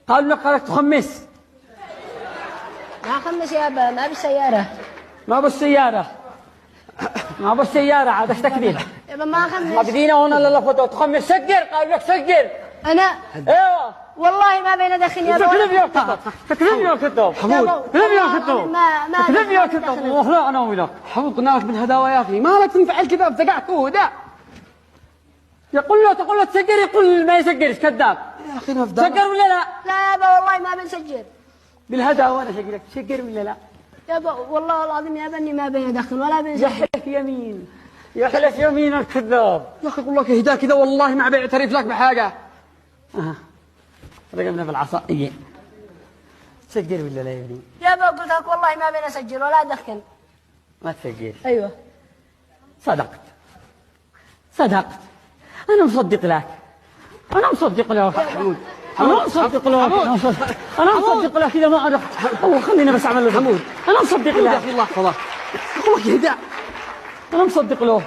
قال لك تخمس. ما أخمس يابا، ما بالسيارة. ما بالسيارة، ما بالسيارة عاد ايش تكذب؟ يابا ما أخمس. مقدينا هنا لا لفظوا تخمس. سكر، قال لك سكر. أنا ايوه والله ما بين أدخن يابا. تكذب يا كذاب، تكذب يا كذاب حمود، تكذب يا كذاب، تكذب يا كذاب. والله لا انا وياك حمود قلنا لك بالهداوه يا اخي، ما لك تنفع الكذاب زقعت هدى. تقول له تسكر يقول ما يسكرش كذاب. يا اخي نفدى سكر ولا لا؟ لا يابا والله ما بنسجل. بالهداوه انا شكلك سكر ولا لا؟ يابا والله العظيم يابا اني ما بين أدخن ولا بنسجل. يحلف يمين، يحلف يمين الكذاب. يا اخي اقول لك اهدى كذا والله ما بيعترف لك بحاجه. رقمنا بالعصائيه. سكر ولا لا يا ابني؟ يابا قلت لك والله ما بين أسجل ولا أدخن. ما تسكر. أيوه صدقت، صدقت. أنا مصدق لك، أنا مصدق لك حمود، أنا مصدق لك، أنا مصدق لك. إذا ما عرفت والله خليني بس أعمل له حمود. أنا مصدق لك. يا اخي الله يحفظك. اقول لك اهدى. أنا مصدق له.